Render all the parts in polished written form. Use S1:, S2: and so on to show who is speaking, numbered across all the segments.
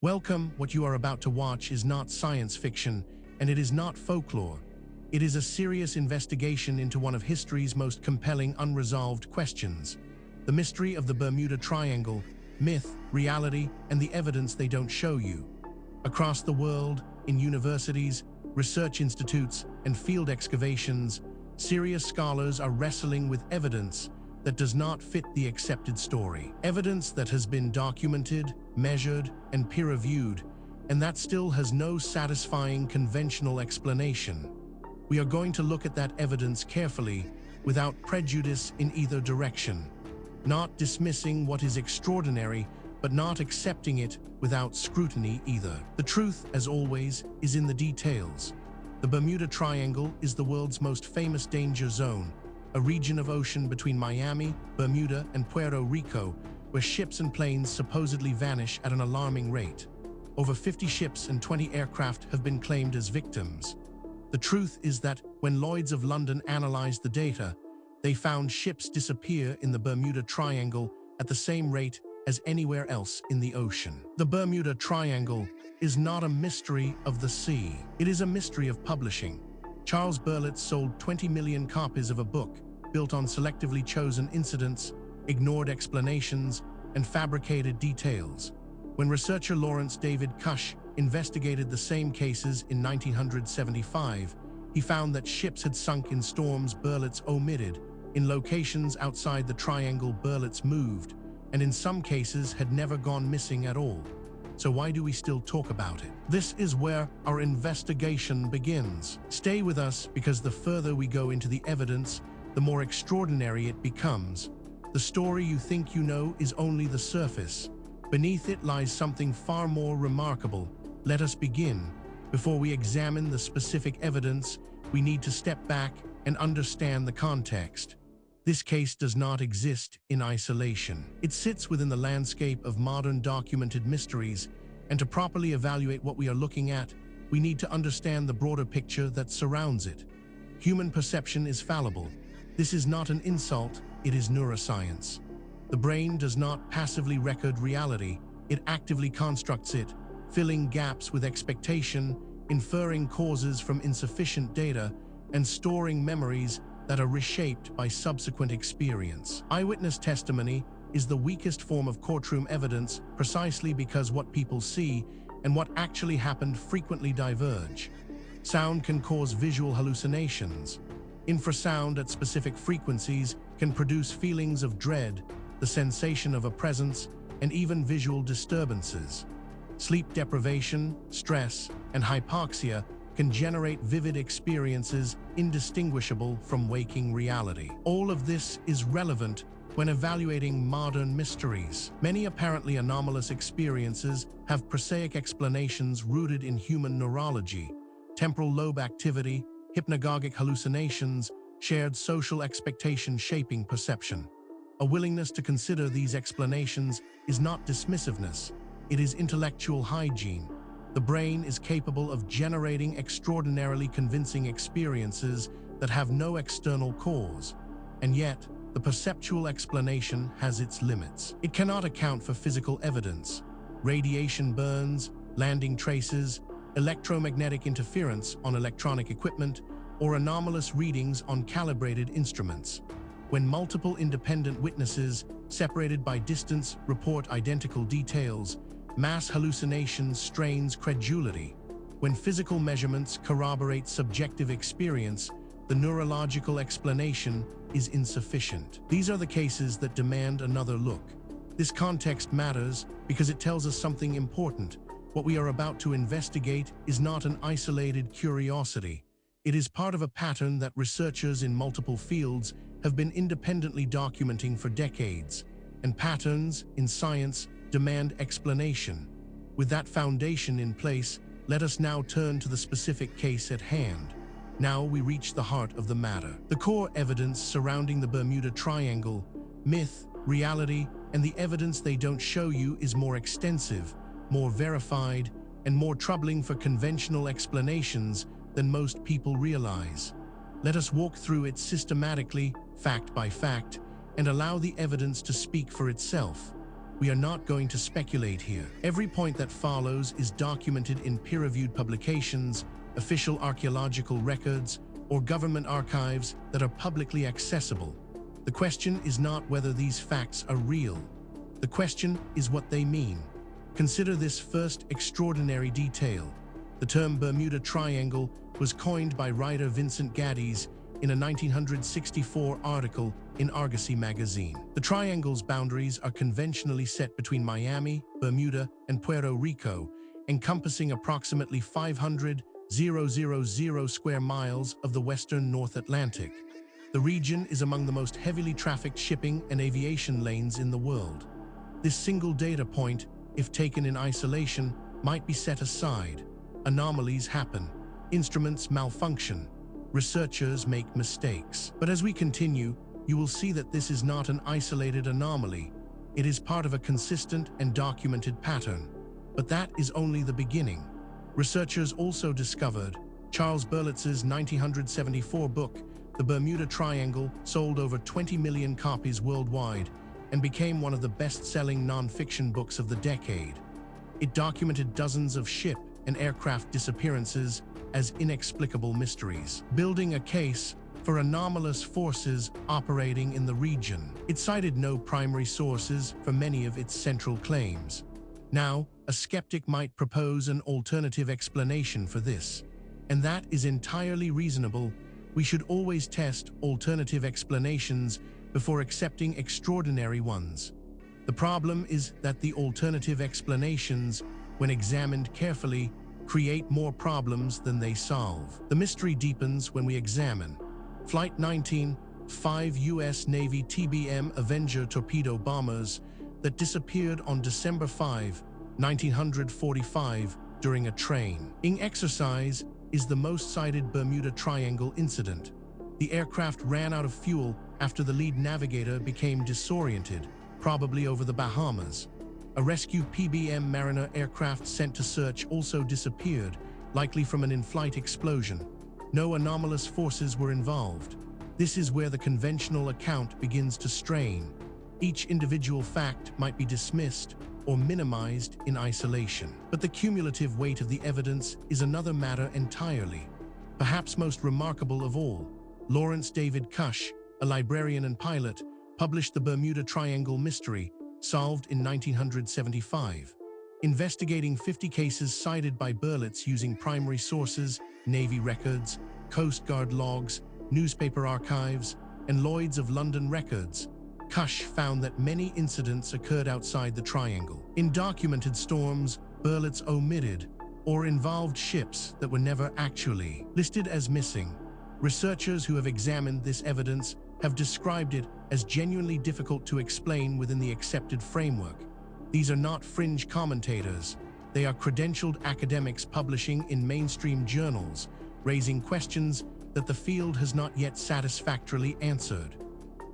S1: Welcome. What you are about to watch is not science fiction, and it is not folklore. It is a serious investigation into one of history's most compelling unresolved questions: the mystery of the Bermuda Triangle, myth, reality, and the evidence they don't show you. Across the world, in universities, research institutes, and field excavations, serious scholars are wrestling with evidence that does not fit the accepted story. Evidence that has been documented, measured, and peer-reviewed, and that still has no satisfying conventional explanation. We are going to look at that evidence carefully, without prejudice in either direction. Not dismissing what is extraordinary, but not accepting it without scrutiny either. The truth, as always, is in the details. The Bermuda Triangle is the world's most famous danger zone, a region of ocean between Miami, Bermuda, and Puerto Rico, where ships and planes supposedly vanish at an alarming rate. Over 50 ships and 20 aircraft have been claimed as victims. The truth is that when Lloyd's of London analysed the data, they found ships disappear in the Bermuda Triangle at the same rate as anywhere else in the ocean. The Bermuda Triangle is not a mystery of the sea. It is a mystery of publishing. Charles Berlitz sold 20 million copies of a book built on selectively chosen incidents, ignored explanations, and fabricated details. When researcher Lawrence David Kusche investigated the same cases in 1975, he found that ships had sunk in storms Berlitz omitted, in locations outside the triangle Berlitz moved, and in some cases had never gone missing at all. So why do we still talk about it? This is where our investigation begins. Stay with us, because the further we go into the evidence, the more extraordinary it becomes. The story you think you know is only the surface. Beneath it lies something far more remarkable. Let us begin. Before we examine the specific evidence, we need to step back and understand the context. This case does not exist in isolation. It sits within the landscape of modern documented mysteries, and to properly evaluate what we are looking at, we need to understand the broader picture that surrounds it. Human perception is fallible. This is not an insult, it is neuroscience. The brain does not passively record reality, it actively constructs it, filling gaps with expectation, inferring causes from insufficient data, and storing memories that are reshaped by subsequent experience. Eyewitness testimony is the weakest form of courtroom evidence, precisely because what people see and what actually happened frequently diverge. Sound can cause visual hallucinations. Infrasound at specific frequencies can produce feelings of dread, the sensation of a presence, and even visual disturbances. Sleep deprivation, stress, and hypoxia can generate vivid experiences indistinguishable from waking reality. All of this is relevant when evaluating modern mysteries. Many apparently anomalous experiences have prosaic explanations rooted in human neurology, temporal lobe activity, hypnagogic hallucinations, shared social expectation shaping perception. A willingness to consider these explanations is not dismissiveness, it is intellectual hygiene. The brain is capable of generating extraordinarily convincing experiences that have no external cause, and yet, the perceptual explanation has its limits. It cannot account for physical evidence, radiation burns, landing traces, electromagnetic interference on electronic equipment, or anomalous readings on calibrated instruments. When multiple independent witnesses, separated by distance, report identical details, mass hallucination strains credulity. When physical measurements corroborate subjective experience, the neurological explanation is insufficient. These are the cases that demand another look. This context matters because it tells us something important. What we are about to investigate is not an isolated curiosity. It is part of a pattern that researchers in multiple fields have been independently documenting for decades. And patterns, in science, demand explanation. With that foundation in place, let us now turn to the specific case at hand. Now we reach the heart of the matter. The core evidence surrounding the Bermuda Triangle, myth, reality, and the evidence they don't show you is more extensive, more verified, and more troubling for conventional explanations than most people realize. Let us walk through it systematically, fact by fact, and allow the evidence to speak for itself. We are not going to speculate here. Every point that follows is documented in peer-reviewed publications, official archaeological records, or government archives that are publicly accessible. The question is not whether these facts are real. The question is what they mean. Consider this first extraordinary detail. The term Bermuda Triangle was coined by writer Vincent Gaddis in a 1964 article in Argosy magazine. The triangle's boundaries are conventionally set between Miami, Bermuda, and Puerto Rico, encompassing approximately 500,000 square miles of the western North Atlantic. The region is among the most heavily trafficked shipping and aviation lanes in the world. This single data point, if taken in isolation, might be set aside. Anomalies happen. Instruments malfunction. Researchers make mistakes. But as we continue, you will see that this is not an isolated anomaly. It is part of a consistent and documented pattern. But that is only the beginning. Researchers also discovered Charles Berlitz's 1974 book, The Bermuda Triangle, sold over 20 million copies worldwide and became one of the best-selling non-fiction books of the decade. It documented dozens of ship and aircraft disappearances as inexplicable mysteries, building a case for anomalous forces operating in the region. It cited no primary sources for many of its central claims. Now, a skeptic might propose an alternative explanation for this, and that is entirely reasonable. We should always test alternative explanations before accepting extraordinary ones. The problem is that the alternative explanations, when examined carefully, create more problems than they solve. The mystery deepens when we examine Flight 19, 5 U.S. Navy TBM Avenger torpedo bombers that disappeared on December 5, 1945 during a training exercise is the most cited Bermuda Triangle incident. The aircraft ran out of fuel after the lead navigator became disoriented, probably over the Bahamas. A rescue PBM Mariner aircraft sent to search also disappeared, likely from an in-flight explosion. No anomalous forces were involved. This is where the conventional account begins to strain. Each individual fact might be dismissed or minimized in isolation. But the cumulative weight of the evidence is another matter entirely. Perhaps most remarkable of all, Lawrence David Kusche, a librarian and pilot, published The Bermuda Triangle Mystery, solved in 1975. Investigating 50 cases cited by Berlitz using primary sources, Navy records, Coast Guard logs, newspaper archives, and Lloyd's of London records, Kusche found that many incidents occurred outside the triangle. In documented storms, Berlitz omitted or involved ships that were never actually listed as missing. Researchers who have examined this evidence have described it as genuinely difficult to explain within the accepted framework. These are not fringe commentators. They are credentialed academics publishing in mainstream journals, raising questions that the field has not yet satisfactorily answered.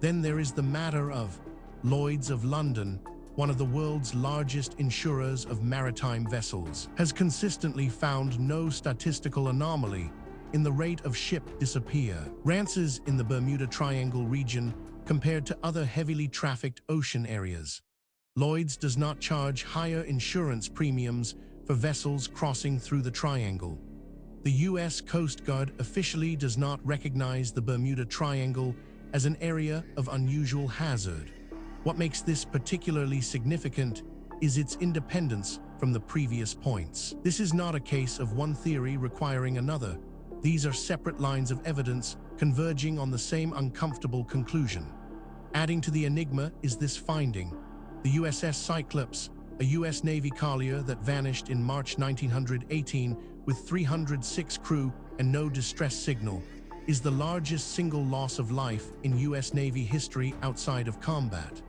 S1: Then there is the matter of Lloyd's of London, one of the world's largest insurers of maritime vessels, has consistently found no statistical anomaly in the rate of ship disappearances in the Bermuda Triangle region compared to other heavily trafficked ocean areas. Lloyd's does not charge higher insurance premiums for vessels crossing through the triangle. The U.S. Coast Guard officially does not recognize the Bermuda Triangle as an area of unusual hazard. What makes this particularly significant is its independence from the previous points. This is not a case of one theory requiring another. These are separate lines of evidence converging on the same uncomfortable conclusion. Adding to the enigma is this finding. The USS Cyclops, a U.S. Navy collier that vanished in March 1918 with 306 crew and no distress signal, is the largest single loss of life in U.S. Navy history outside of combat.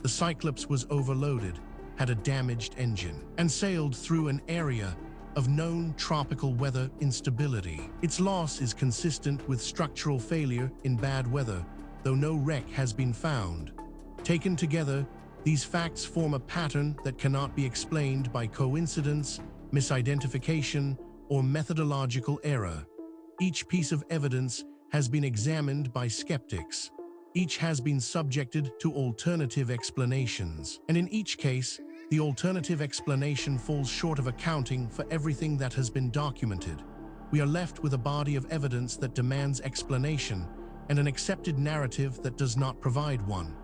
S1: The Cyclops was overloaded, had a damaged engine, and sailed through an area of known tropical weather instability. Its loss is consistent with structural failure in bad weather, though no wreck has been found. Taken together, these facts form a pattern that cannot be explained by coincidence, misidentification, or methodological error. Each piece of evidence has been examined by skeptics. Each has been subjected to alternative explanations. And in each case, the alternative explanation falls short of accounting for everything that has been documented. We are left with a body of evidence that demands explanation and an accepted narrative that does not provide one.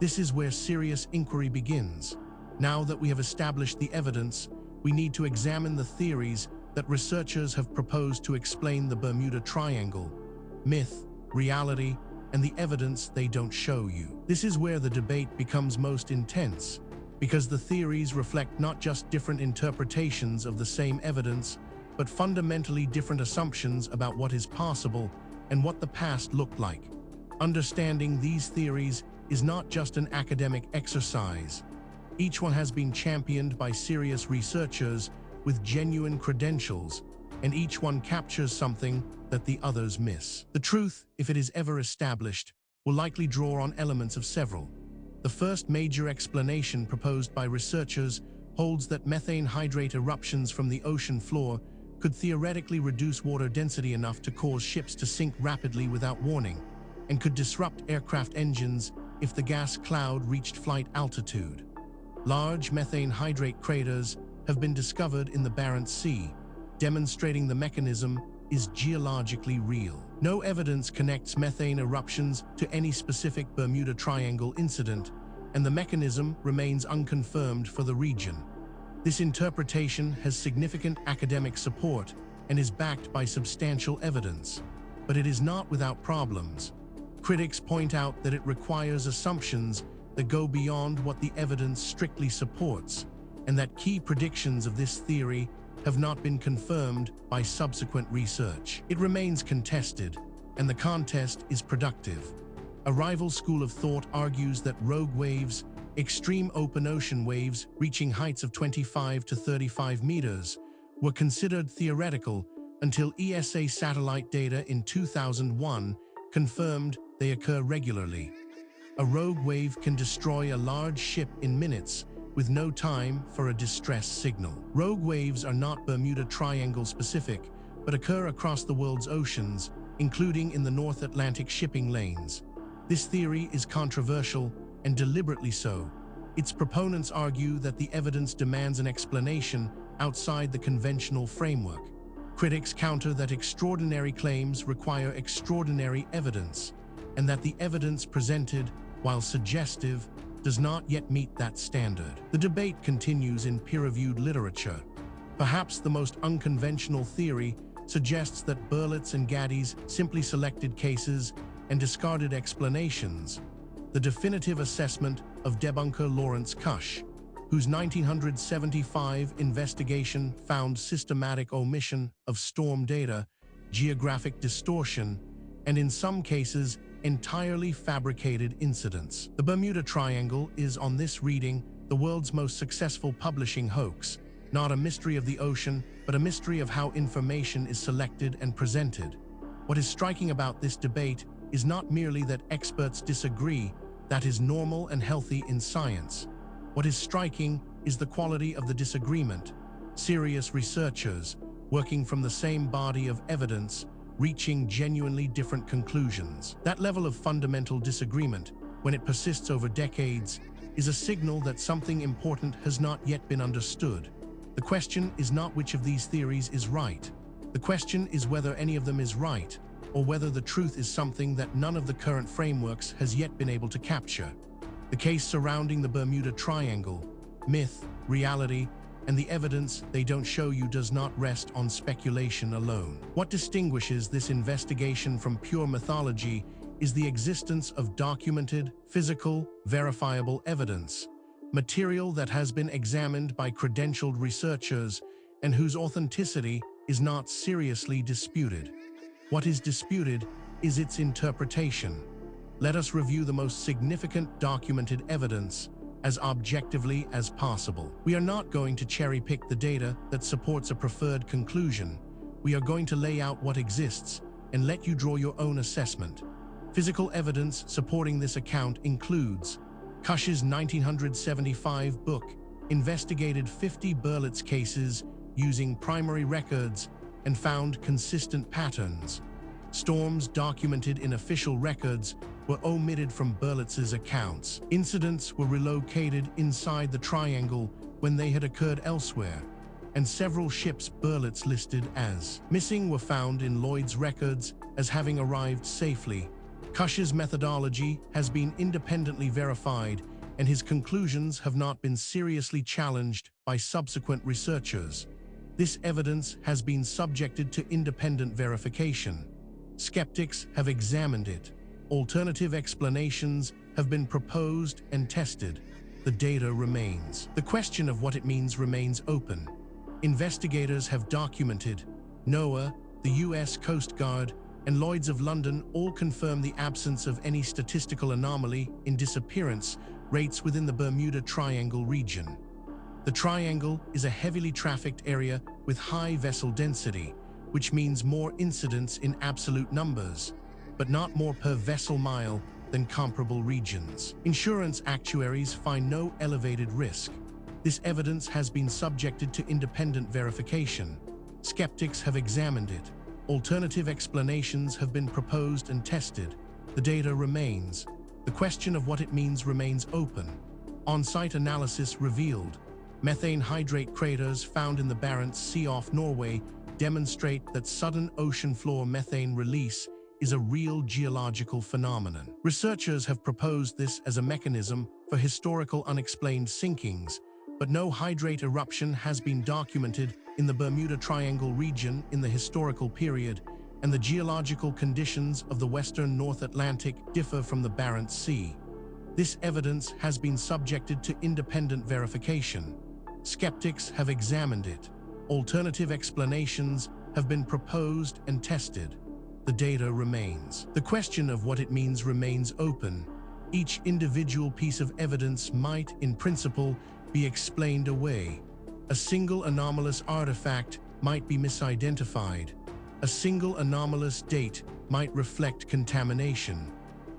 S1: This is where serious inquiry begins. Now that we have established the evidence, we need to examine the theories that researchers have proposed to explain the Bermuda Triangle: myth, reality, and the evidence they don't show you. This is where the debate becomes most intense, because the theories reflect not just different interpretations of the same evidence, but fundamentally different assumptions about what is possible and what the past looked like. Understanding these theories is not just an academic exercise. Each one has been championed by serious researchers with genuine credentials, and each one captures something that the others miss. The truth, if it is ever established, will likely draw on elements of several. The first major explanation proposed by researchers holds that methane hydrate eruptions from the ocean floor could theoretically reduce water density enough to cause ships to sink rapidly without warning, and could disrupt aircraft engines if the gas cloud reached flight altitude. Large methane hydrate craters have been discovered in the Barents Sea, demonstrating the mechanism is geologically real. No evidence connects methane eruptions to any specific Bermuda Triangle incident, and the mechanism remains unconfirmed for the region. This interpretation has significant academic support and is backed by substantial evidence, but it is not without problems. Critics point out that it requires assumptions that go beyond what the evidence strictly supports, and that key predictions of this theory have not been confirmed by subsequent research. It remains contested, and the contest is productive. A rival school of thought argues that rogue waves, extreme open ocean waves reaching heights of 25 to 35 meters, were considered theoretical until ESA satellite data in 2001 confirmed they occur regularly. A rogue wave can destroy a large ship in minutes, with no time for a distress signal. Rogue waves are not Bermuda Triangle specific, but occur across the world's oceans, including in the North Atlantic shipping lanes. This theory is controversial, and deliberately so. Its proponents argue that the evidence demands an explanation outside the conventional framework. Critics counter that extraordinary claims require extraordinary evidence, and that the evidence presented, while suggestive, does not yet meet that standard. The debate continues in peer-reviewed literature. Perhaps the most unconventional theory suggests that Berlitz and Geddes simply selected cases and discarded explanations. The definitive assessment of debunker Lawrence Kusche, whose 1975 investigation found systematic omission of storm data, geographic distortion, and in some cases, entirely fabricated incidents. The Bermuda Triangle is, on this reading, the world's most successful publishing hoax, not a mystery of the ocean, but a mystery of how information is selected and presented. What is striking about this debate is not merely that experts disagree, that is normal and healthy in science. What is striking is the quality of the disagreement. Serious researchers, working from the same body of evidence, reaching genuinely different conclusions. That level of fundamental disagreement, when it persists over decades, is a signal that something important has not yet been understood. The question is not which of these theories is right. The question is whether any of them is right, or whether the truth is something that none of the current frameworks has yet been able to capture. The case surrounding the Bermuda Triangle, myth, reality, and the evidence they don't show you does not rest on speculation alone. What distinguishes this investigation from pure mythology is the existence of documented, physical, verifiable evidence, material that has been examined by credentialed researchers and whose authenticity is not seriously disputed. What is disputed is its interpretation. Let us review the most significant documented evidence as objectively as possible. We are not going to cherry-pick the data that supports a preferred conclusion. We are going to lay out what exists and let you draw your own assessment. Physical evidence supporting this account includes Kusche's 1975 book investigated 50 Berlitz cases using primary records and found consistent patterns. Storms documented in official records were omitted from Berlitz's accounts. Incidents were relocated inside the triangle when they had occurred elsewhere, and several ships Berlitz listed as missing were found in Lloyd's records as having arrived safely. Kusche's methodology has been independently verified, and his conclusions have not been seriously challenged by subsequent researchers. This evidence has been subjected to independent verification. Skeptics have examined it. Alternative explanations have been proposed and tested. The data remains. The question of what it means remains open. Investigators have documented. NOAA, the US Coast Guard, and Lloyd's of London all confirm the absence of any statistical anomaly in disappearance rates within the Bermuda Triangle region. The Triangle is a heavily trafficked area with high vessel density, which means more incidents in absolute numbers, but not more per vessel mile than comparable regions. Insurance actuaries find no elevated risk. This evidence has been subjected to independent verification. Skeptics have examined it. Alternative explanations have been proposed and tested. The data remains. The question of what it means remains open. On-site analysis revealed methane hydrate craters found in the Barents Sea off Norway demonstrate that sudden ocean floor methane release is a real geological phenomenon. Researchers have proposed this as a mechanism for historical unexplained sinkings, but no hydrate eruption has been documented in the Bermuda Triangle region in the historical period, and the geological conditions of the western North Atlantic differ from the Barents Sea. This evidence has been subjected to independent verification. Skeptics have examined it. Alternative explanations have been proposed and tested. The data remains. The question of what it means remains open. Each individual piece of evidence might, in principle, be explained away. A single anomalous artifact might be misidentified. A single anomalous date might reflect contamination.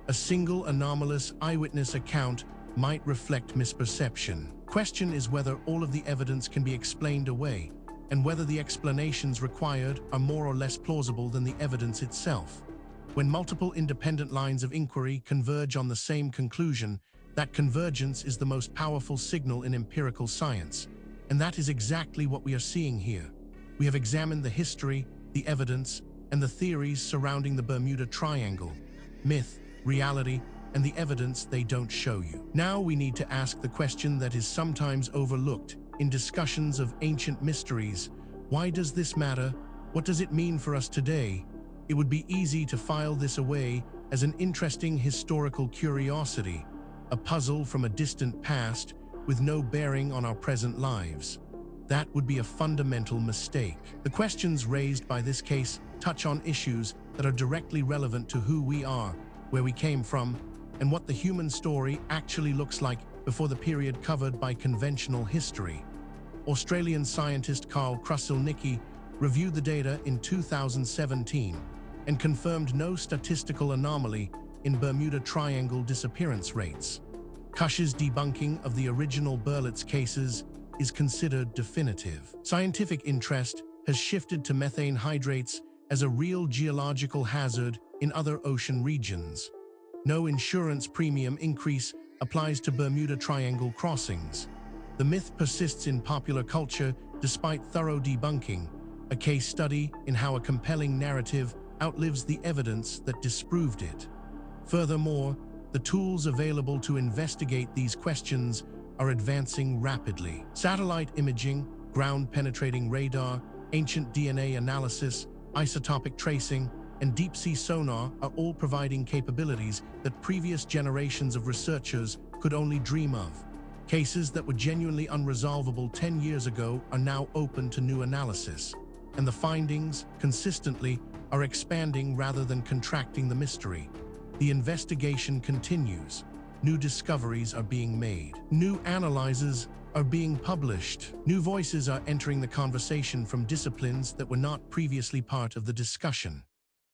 S1: A single anomalous eyewitness account might reflect misperception. Question is whether all of the evidence can be explained away, and whether the explanations required are more or less plausible than the evidence itself. When multiple independent lines of inquiry converge on the same conclusion, that convergence is the most powerful signal in empirical science, and that is exactly what we are seeing here. We have examined the history, the evidence, and the theories surrounding the Bermuda Triangle, myth, reality, and the evidence they don't show you. Now we need to ask the question that is sometimes overlooked in discussions of ancient mysteries. Why does this matter? What does it mean for us today? It would be easy to file this away as an interesting historical curiosity, a puzzle from a distant past with no bearing on our present lives. That would be a fundamental mistake. The questions raised by this case touch on issues that are directly relevant to who we are, where we came from, and what the human story actually looks like before the period covered by conventional history. Australian scientist Carl Kruszelnicki reviewed the data in 2017 and confirmed no statistical anomaly in Bermuda Triangle disappearance rates. Kusche's debunking of the original Berlitz cases is considered definitive. Scientific interest has shifted to methane hydrates as a real geological hazard in other ocean regions. No insurance premium increase applies to Bermuda Triangle crossings. The myth persists in popular culture despite thorough debunking, a case study in how a compelling narrative outlives the evidence that disproved it. Furthermore, the tools available to investigate these questions are advancing rapidly. Satellite imaging, ground-penetrating radar, ancient DNA analysis, isotopic tracing, and deep-sea sonar are all providing capabilities that previous generations of researchers could only dream of. Cases that were genuinely unresolvable 10 years ago are now open to new analysis, and the findings, consistently, are expanding rather than contracting the mystery. The investigation continues. New discoveries are being made. New analyses are being published. New voices are entering the conversation from disciplines that were not previously part of the discussion.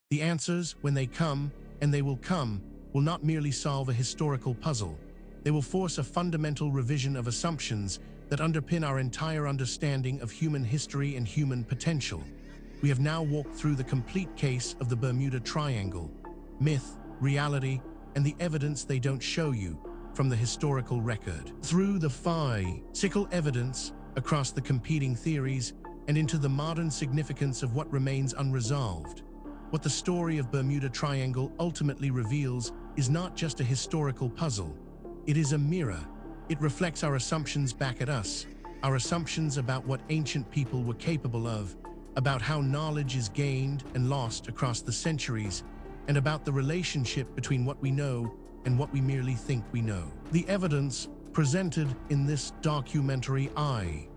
S1: The answers, when they come, and they will come, will not merely solve a historical puzzle. They will force a fundamental revision of assumptions that underpin our entire understanding of human history and human potential. We have now walked through the complete case of the Bermuda Triangle: myth, reality, and the evidence they don't show you from the historical record. Through the physical evidence, across the competing theories, and into the modern significance of what remains unresolved. What the story of Bermuda Triangle ultimately reveals is not just a historical puzzle. It is a mirror. It reflects our assumptions back at us, our assumptions about what ancient people were capable of, about how knowledge is gained and lost across the centuries, and about the relationship between what we know and what we merely think we know. The evidence presented in this documentary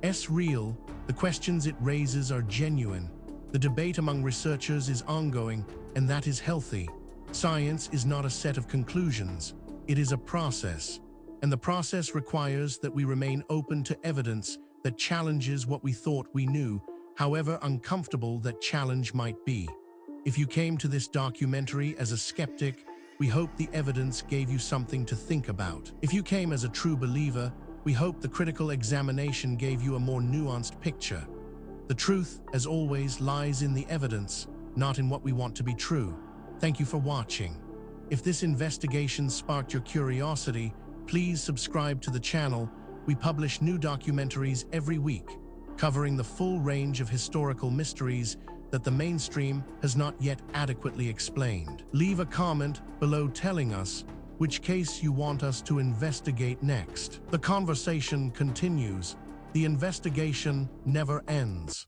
S1: is real. The questions it raises are genuine. The debate among researchers is ongoing, and that is healthy. Science is not a set of conclusions. It is a process. And the process requires that we remain open to evidence that challenges what we thought we knew, however uncomfortable that challenge might be. If you came to this documentary as a skeptic, we hope the evidence gave you something to think about. If you came as a true believer, we hope the critical examination gave you a more nuanced picture. The truth, as always, lies in the evidence, not in what we want to be true. Thank you for watching. If this investigation sparked your curiosity, please subscribe to the channel. We publish new documentaries every week, covering the full range of historical mysteries that the mainstream has not yet adequately explained. Leave a comment below telling us which case you want us to investigate next. The conversation continues. The investigation never ends.